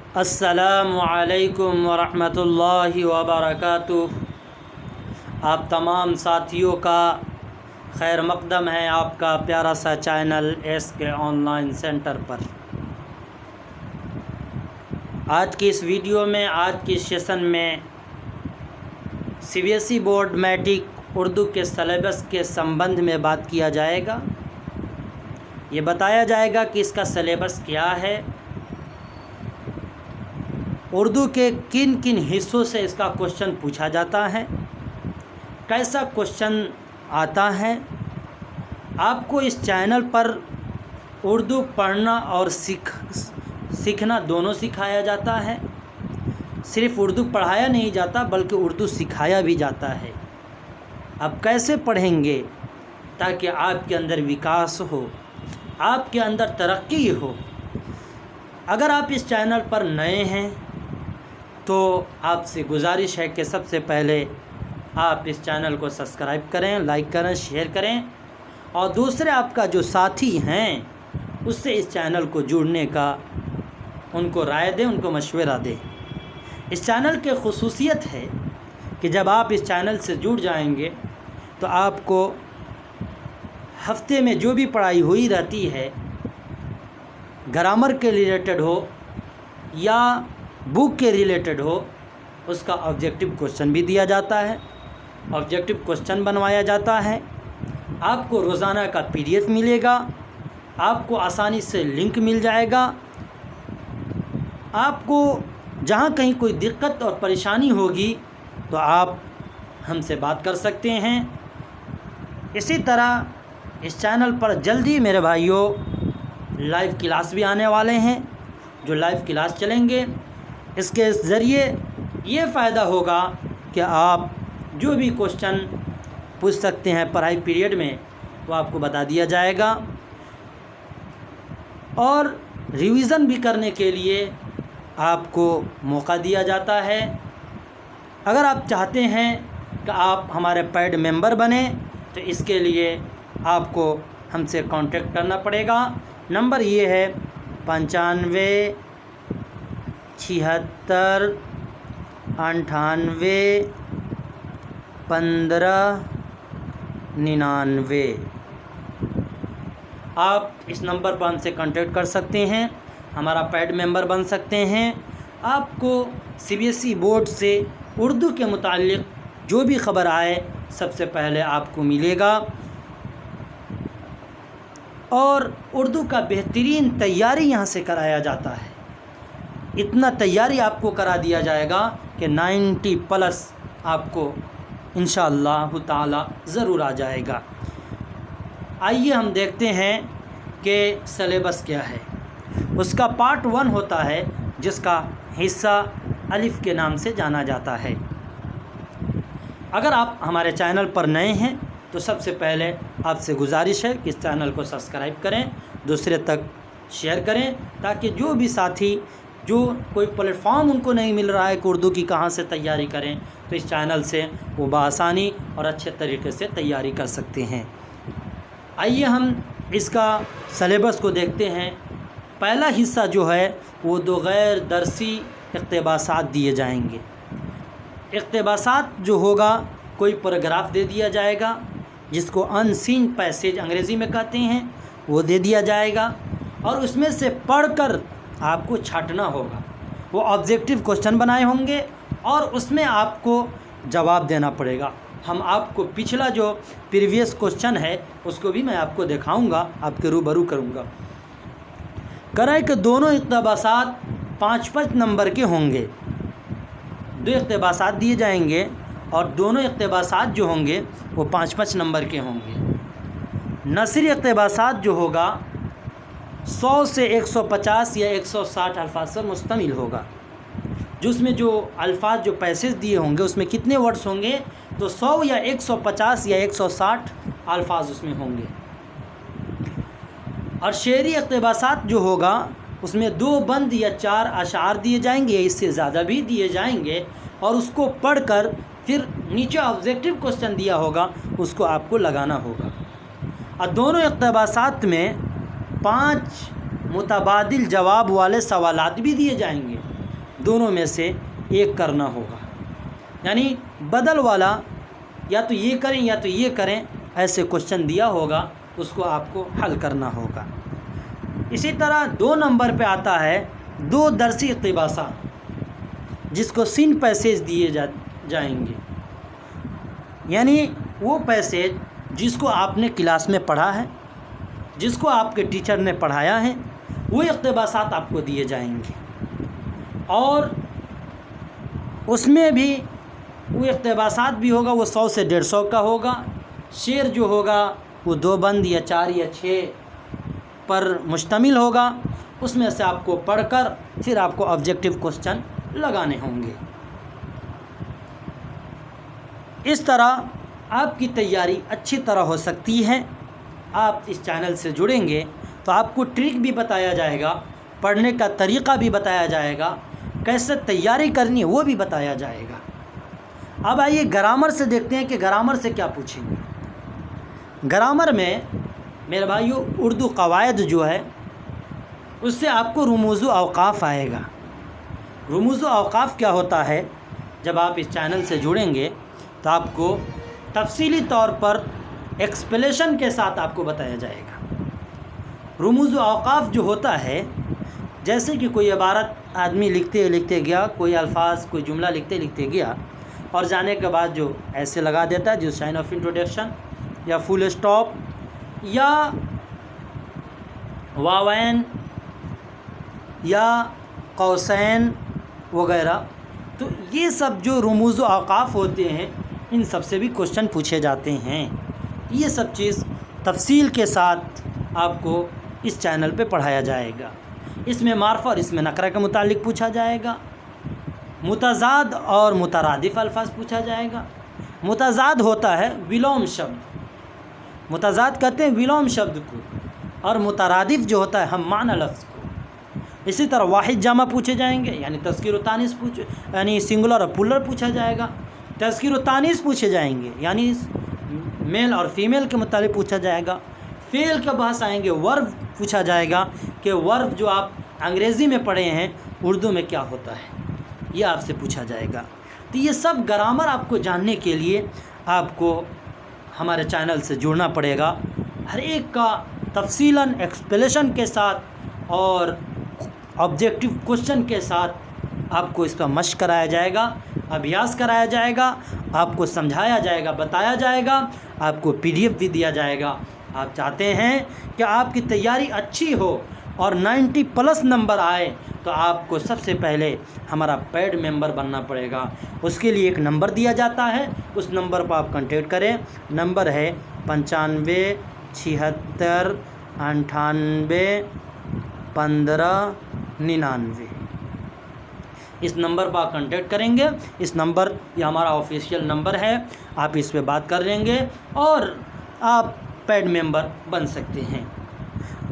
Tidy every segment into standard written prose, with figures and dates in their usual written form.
अस्सलामु अलैकुम वरहमतुल्लाहि वबरकातुह। आप तमाम साथियों का खैर मक़दम है आपका प्यारा सा चैनल SK ऑनलाइन सेंटर पर। आज की इस वीडियो में, आज की सेशन में CBSE बोर्ड मैट्रिक उर्दू के सलेबस के संबंध में बात किया जाएगा। ये बताया जाएगा कि इसका सलेबस क्या है, उर्दू के किन किन हिस्सों से इसका क्वेश्चन पूछा जाता है, कैसा क्वेश्चन आता है। आपको इस चैनल पर उर्दू पढ़ना और सीखना दोनों सिखाया जाता है। सिर्फ उर्दू पढ़ाया नहीं जाता बल्कि उर्दू सिखाया भी जाता है। अब कैसे पढ़ेंगे ताकि आपके अंदर विकास हो, आपके अंदर तरक्की हो। अगर आप इस चैनल पर नए हैं तो आपसे गुजारिश है कि सबसे पहले आप इस चैनल को सब्सक्राइब करें, लाइक करें, शेयर करें और दूसरे आपका जो साथी हैं उससे इस चैनल को जुड़ने का उनको राय दें, उनको मशवरा दें। इस चैनल की ख़ुसूसियत है कि जब आप इस चैनल से जुड़ जाएंगे तो आपको हफ्ते में जो भी पढ़ाई हुई रहती है, ग्रामर के रिलेटेड हो या बुक के रिलेटेड हो, उसका ऑब्जेक्टिव क्वेश्चन भी दिया जाता है, ऑब्जेक्टिव क्वेश्चन बनवाया जाता है। आपको रोज़ाना का PDF मिलेगा, आपको आसानी से लिंक मिल जाएगा। आपको जहाँ कहीं कोई दिक्कत और परेशानी होगी तो आप हमसे बात कर सकते हैं। इसी तरह इस चैनल पर जल्दी मेरे भाइयों लाइव क्लास भी आने वाले हैं। जो लाइव क्लास चलेंगे इसके ज़रिए ये फ़ायदा होगा कि आप जो भी क्वेश्चन पूछ सकते हैं पढ़ाई पीरियड में वो आपको बता दिया जाएगा। और रिवीज़न भी करने के लिए आपको मौका दिया जाता है। अगर आप चाहते हैं कि आप हमारे पेड मेंबर बने तो इसके लिए आपको हमसे कांटेक्ट करना पड़ेगा। नंबर ये है 95 76 98 15 99। आप इस नंबर पर हमसे कांटेक्ट कर सकते हैं, हमारा पेड मेंबर बन सकते हैं। आपको CBSE बोर्ड से उर्दू के मुताल्लिक़ जो भी ख़बर आए सबसे पहले आपको मिलेगा और उर्दू का बेहतरीन तैयारी यहाँ से कराया जाता है। इतना तैयारी आपको करा दिया जाएगा कि 90+ आपको इंशाअल्लाह ताला ज़रूर आ जाएगा। आइए हम देखते हैं कि सलेबस क्या है। उसका पार्ट 1 होता है जिसका हिस्सा अलिफ़ के नाम से जाना जाता है। अगर आप हमारे चैनल पर नए हैं तो सबसे पहले आपसे गुजारिश है कि इस चैनल को सब्सक्राइब करें, दूसरे तक शेयर करें ताकि जो भी साथी जो कोई प्लेटफॉर्म उनको नहीं मिल रहा है कि उर्दू की कहाँ से तैयारी करें तो इस चैनल से वो बआसानी और अच्छे तरीके से तैयारी कर सकते हैं। आइए हम इसका सलेबस को देखते हैं। पहला हिस्सा जो है वो 2 गैर दरसी इक़्तिबासात दिए जाएंगे। इक़्तिबासात जो होगा कोई पैराग्राफ दे दिया जाएगा जिसको अनसीन पैसेज अंग्रेज़ी में कहते हैं, वो दे दिया जाएगा और उसमें से पढ़कर आपको छांटना होगा। वो ऑब्जेक्टिव क्वेश्चन बनाए होंगे और उसमें आपको जवाब देना पड़ेगा। हम आपको पिछला जो प्रीवियस क्वेश्चन है उसको भी मैं आपको दिखाऊंगा, आपके रूबरू करूंगा। करें कि दोनों इक़्तिबासात 5-5 नंबर के होंगे। 2 इक़्तिबासात दिए जाएंगे और दोनों इक़्तिबासात जो होंगे वो 5-5 नंबर के होंगे। नसरी इक़्तिबासात जो होगा 100 से 150 या 160 अल्फाज पर मुश्तमिल होगा। जो उसमें जो अल्फाज जो पैसेज दिए होंगे उसमें कितने वर्ड्स होंगे तो 100 या 150 या 160 अल्फाज उसमें होंगे। और शेरी इक़्तिबासात जो होगा उसमें 2 बंद या 4 अशार दिए जाएंगे, इससे ज़्यादा भी दिए जाएंगे और उसको पढ़कर फिर नीचे ऑब्जेक्टिव क्वेश्चन दिया होगा उसको आपको लगाना होगा। और दोनों इक़्तिबासात में 5 मुतबादिल जवाब वाले सवालात भी दिए जाएंगे। दोनों में से एक करना होगा, यानी बदल वाला, या तो ये करें या तो ये करें, ऐसे क्वेश्चन दिया होगा, उसको आपको हल करना होगा। इसी तरह 2 नंबर पे आता है 2 दरसी इक़्तिबासा, जिसको सिन पैसेज दिए जाएंगे, यानी वो पैसेज जिसको आपने क्लास में पढ़ा है, जिसको आपके टीचर ने पढ़ाया है, वो इक़्तिबासात आपको दिए जाएंगे। और उसमें भी वो इक़्तिबासात भी होगा, वो 100 से 150 का होगा। शेर जो होगा वो 2 बंद या 4 या 6 पर मुश्तमिल होगा। उसमें से आपको पढ़कर फिर आपको ऑब्जेक्टिव क्वेश्चन लगाने होंगे। इस तरह आपकी तैयारी अच्छी तरह हो सकती है। आप इस चैनल से जुड़ेंगे तो आपको ट्रिक भी बताया जाएगा, पढ़ने का तरीक़ा भी बताया जाएगा, कैसे तैयारी करनी है वो भी बताया जाएगा। अब आइए ग्रामर से देखते हैं कि ग्रामर से क्या पूछेंगे। ग्रामर में मेरे भाइयों उर्दू कवायद जो है उससे आपको रुमूज़ औक़ाफ़ आएगा। रुमूज़ औक़ाफ़ क्या होता है? जब आप इस चैनल से जुड़ेंगे तो आपको तफसीली तौर पर एक्सप्लेनेशन के साथ आपको बताया जाएगा। रुमूज़ औक़ाफ़ जो होता है, जैसे कि कोई इबारत आदमी लिखते लिखते गया, कोई अल्फाज कोई जुमला लिखते लिखते गया और जाने के बाद जो ऐसे लगा देता है, जो साइन ऑफ इंट्रोडक्शन या फुल स्टॉप या वावैन या कौसैन वगैरह, तो ये सब जो रुमूज़ औक़ाफ़ होते हैं, इन सब से भी क्वेश्चन पूछे जाते हैं। ये सब चीज़ तफसील के साथ आपको इस चैनल पे पढ़ाया जाएगा। इसमें मार्फ़ा और इसमें नकरा के मुतालिक पूछा जाएगा। मुतज़ाद और मुतरादिफ़ अल्फाज पूछा जाएगा। मुतज़ाद होता है विलोम शब्द, मुतज़ाद कहते हैं विलोम शब्द को, और मुतरादिफ़ जो होता है हम माना लफ्ज़ को। इसी तरह वाहिद जामा पूछे जाएंगे, यानी तज़कीर व तानीस यानी सिंगुलर और प्लुरल पूछा जाएगा। तज़कीर व तानीस पूछे जाएंगे, यानी मेल और फीमेल के मुताबिक पूछा जाएगा। फ़ेल के बहस आएंगे, वर्ब पूछा जाएगा कि वर्ब जो आप अंग्रेज़ी में पढ़े हैं उर्दू में क्या होता है, ये आपसे पूछा जाएगा। तो ये सब ग्रामर आपको जानने के लिए आपको हमारे चैनल से जुड़ना पड़ेगा। हर एक का तफसीलन एक्सप्लेनेशन के साथ और ऑब्जेक्टिव क्वेश्चन के साथ आपको इसका मश्क कराया जाएगा, अभ्यास कराया जाएगा, आपको समझाया जाएगा, बताया जाएगा, आपको PDF भी दिया जाएगा। आप चाहते हैं कि आपकी तैयारी अच्छी हो और 90+ नंबर आए, तो आपको सबसे पहले हमारा पेड मेंबर बनना पड़ेगा। उसके लिए एक नंबर दिया जाता है, उस नंबर पर आप कांटेक्ट करें। नंबर है 95 76 98 15 99। इस नंबर पर कांटेक्ट करेंगे। इस नंबर ये हमारा ऑफिशियल नंबर है, आप इस पे बात कर लेंगे और आप पेड मेंबर बन सकते हैं।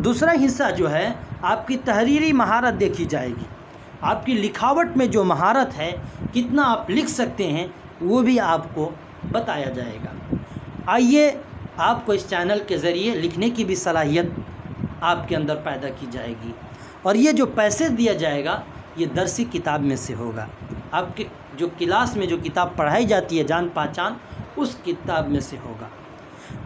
दूसरा हिस्सा जो है आपकी तहरीरी महारत देखी जाएगी। आपकी लिखावट में जो महारत है, कितना आप लिख सकते हैं, वो भी आपको बताया जाएगा। आइए आपको इस चैनल के ज़रिए लिखने की भी सलाहियत आपके अंदर पैदा की जाएगी। और ये जो पैसे दिया जाएगा ये दरसी किताब में से होगा। आपके जो क्लास में जो किताब पढ़ाई जाती है जान पहचान, उस किताब में से होगा।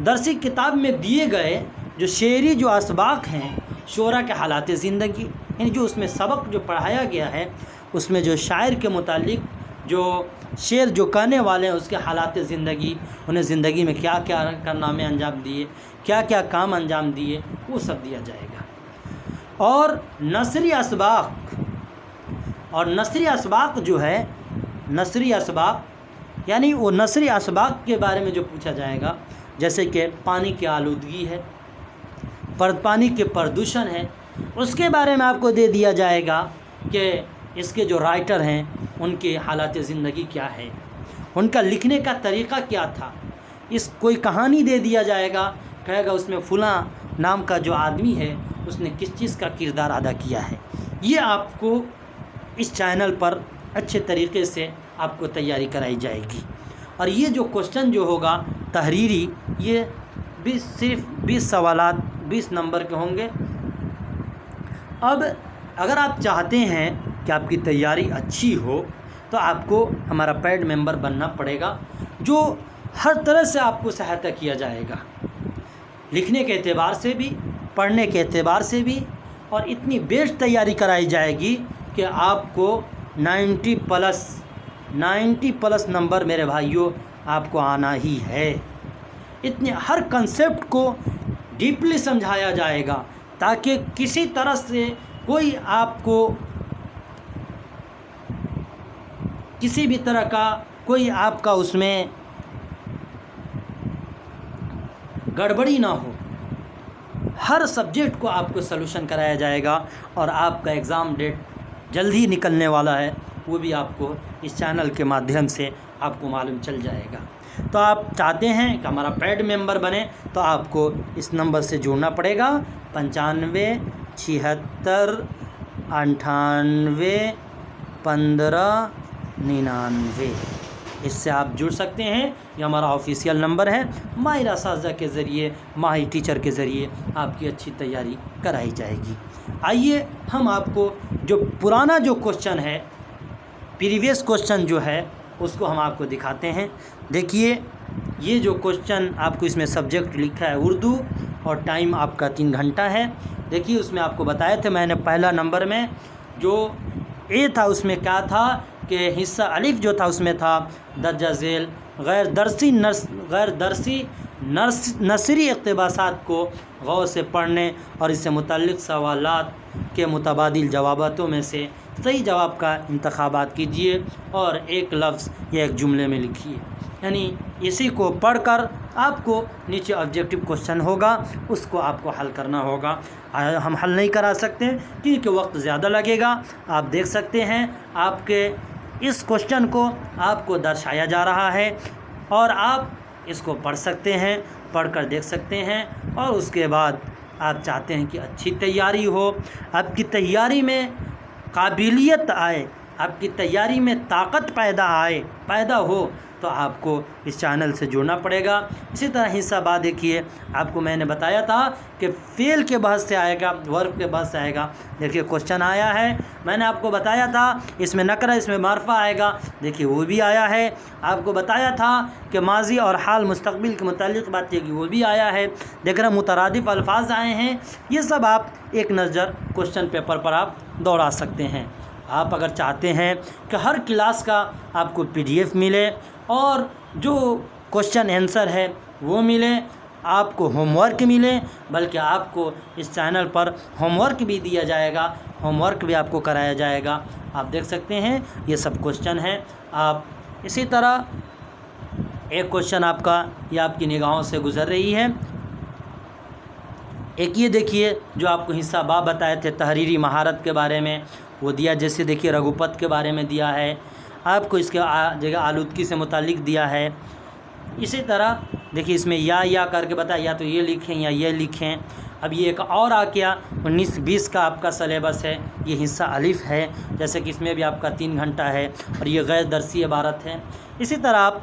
दरसी किताब में दिए गए जो शेरी जो असबाक हैं, शोरा के हालात ज़िंदगी, यानी जो उसमें सबक जो पढ़ाया गया है, उसमें जो शायर के मुतालिक जो शेर जो कहने वाले हैं उसके हालात ज़िंदगी, उन्हें ज़िंदगी में क्या क्या कारनामे अंजाम दिए, क्या क्या काम अंजाम दिए, वो सब दिया जाएगा। और नसरी असबाक, और नसरी असबाक जो है, नसरी असबाक यानी वो नसरी असबाक के बारे में जो पूछा जाएगा, जैसे कि पानी की आलूदगी है, पानी के प्रदूषण है, उसके बारे में आपको दे दिया जाएगा कि इसके जो राइटर हैं उनके हालात ज़िंदगी क्या है, उनका लिखने का तरीक़ा क्या था। इस कोई कहानी दे दिया जाएगा, कहेगा उसमें फ़लाँ नाम का जो आदमी है उसने किस चीज़ का किरदार अदा किया है। ये आपको इस चैनल पर अच्छे तरीक़े से आपको तैयारी कराई जाएगी। और ये जो क्वेश्चन जो होगा तहरीरी, ये सिर्फ 20 सवालात 20 नंबर के होंगे। अब अगर आप चाहते हैं कि आपकी तैयारी अच्छी हो तो आपको हमारा पेड मेंबर बनना पड़ेगा, जो हर तरह से आपको सहायता किया जाएगा, लिखने के एतबार से भी, पढ़ने के एतबार से भी, और इतनी बेस्ट तैयारी कराई जाएगी कि आपको 90 प्लस नंबर मेरे भाइयों आपको आना ही है। इतने हर कंसेप्ट को डीपली समझाया जाएगा ताकि किसी तरह से कोई आपको किसी भी तरह का कोई आपका उसमें गड़बड़ी ना हो। हर सब्जेक्ट को आपको सलूशन कराया जाएगा और आपका एग्ज़ाम डेट जल्द ही निकलने वाला है, वो भी आपको इस चैनल के माध्यम से आपको मालूम चल जाएगा। तो आप चाहते हैं कि हमारा पेड मेंबर बने तो आपको इस नंबर से जुड़ना पड़ेगा 95 76 98 15 99। इससे आप जुड़ सकते हैं। ये हमारा ऑफिशियल नंबर है। माहिर असातिज़ा के ज़रिए, माहिर टीचर के ज़रिए आपकी अच्छी तैयारी कराई जाएगी। आइए हम आपको जो पुराना जो क्वेश्चन है, प्रीवियस क्वेश्चन जो है, उसको हम आपको दिखाते हैं। देखिए, ये जो क्वेश्चन आपको इसमें सब्जेक्ट लिखा है उर्दू और टाइम आपका 3 घंटा है। देखिए, उसमें आपको बताए थे मैंने पहला नंबर में जो ए था उसमें क्या था कि हिस्सा अलिफ जो था उसमें था दर्जा झेल गैर दरसी नसरी इक़्तिबासात को गौर से पढ़ने और इससे मुतल्लिक़ सवालात के मुतबादिल जवाबातों में से सही जवाब का इंतखाबात कीजिए और एक लफ्ज़ या एक जुमले में लिखिए। यानी इसी को पढ़कर आपको नीचे ऑब्जेक्टिव क्वेश्चन होगा, उसको आपको हल करना होगा। हम हल नहीं करा सकते क्योंकि वक्त ज़्यादा लगेगा। आप देख सकते हैं आपके इस क्वेश्चन को आपको दर्शाया जा रहा है और आप इसको पढ़ सकते हैं, पढ़कर देख सकते हैं। और उसके बाद आप चाहते हैं कि अच्छी तैयारी हो, आपकी तैयारी में काबिलियत आए, आपकी तैयारी में ताकत पैदा हो, तो आपको इस चैनल से जुड़ना पड़ेगा। इसी तरह हिस्सा बा देखिए, आपको मैंने बताया था कि फ़ेल के बहस से आएगा, वर्ब के बहस से आएगा। देखिए क्वेश्चन आया है, मैंने आपको बताया था इसमें नकरा इसमें मारफा आएगा। देखिए वो भी आया है। आपको बताया था कि माजी और हाल मुस्तकबिल के मुतालिक बात की, वो भी आया है। देख रहे मुतरादिफ अल्फाज आए हैं। ये सब आप एक नज़र क्वेश्चन पेपर पर आप दौड़ा सकते हैं। आप अगर चाहते हैं कि हर क्लास का आपको PDF मिले और जो क्वेश्चन आंसर है वो मिले, आपको होमवर्क मिले, बल्कि आपको इस चैनल पर होमवर्क भी दिया जाएगा, होमवर्क भी आपको कराया जाएगा। आप देख सकते हैं ये सब क्वेश्चन हैं। आप इसी तरह एक क्वेश्चन आपका ये आपकी निगाहों से गुज़र रही है। एक ये देखिए जो आपको हिस्सा बा बताए थे तहरीरी महारत के बारे में, वो दिया। जैसे देखिए रघुपत के बारे में दिया है, आपको इसके जगह आलूदगी से मुतालिक दिया है। इसी तरह देखिए इसमें या करके बताया, या तो ये लिखें या ये लिखें। अब ये एक और आ गया 19-20 का आपका सलेबस है। ये हिस्सा अलिफ है, जैसे कि इसमें भी आपका 3 घंटा है और ये गैर दरसी इबारत है। इसी तरह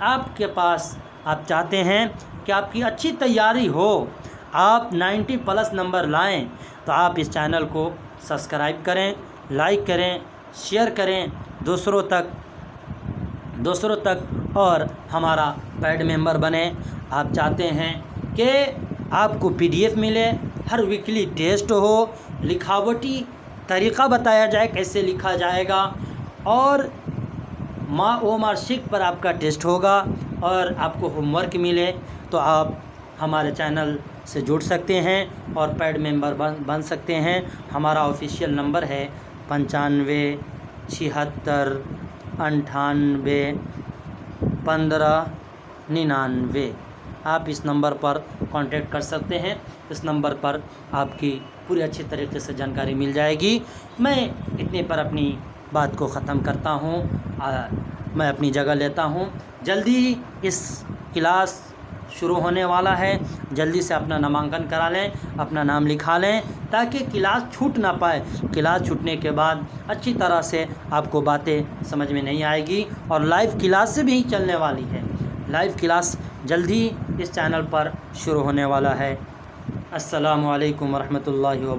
आपके पास आप चाहते हैं कि आपकी अच्छी तैयारी हो, आप 90 प्लस नंबर लाएं, तो आप इस चैनल को सब्सक्राइब करें, लाइक करें, शेयर करें दूसरों तक और हमारा पेड मेंबर बने। आप चाहते हैं कि आपको PDF मिले, हर वीकली टेस्ट हो, लिखावटी तरीक़ा बताया जाए कैसे लिखा जाएगा, और मार्कशीट पर आपका टेस्ट होगा और आपको होमवर्क मिले, तो आप हमारे चैनल से जुड़ सकते हैं और पेड मेंबर बन सकते हैं। हमारा ऑफिशियल नंबर है 95 76 98 15 99। आप इस नंबर पर कांटेक्ट कर सकते हैं। इस नंबर पर आपकी पूरी अच्छी तरीके से जानकारी मिल जाएगी। मैं इतने पर अपनी बात को ख़त्म करता हूँ, मैं अपनी जगह लेता हूँ। जल्दी इस क्लास शुरू होने वाला है, जल्दी से अपना नामांकन करा लें, अपना नाम लिखा लें, ताकि क्लास छूट ना पाए। क्लास छूटने के बाद अच्छी तरह से आपको बातें समझ में नहीं आएगी। और लाइव क्लास से भी चलने वाली है, लाइव क्लास जल्दी इस चैनल पर शुरू होने वाला है। अस्सलामु अलैकुम वरहमतुल्लाहि व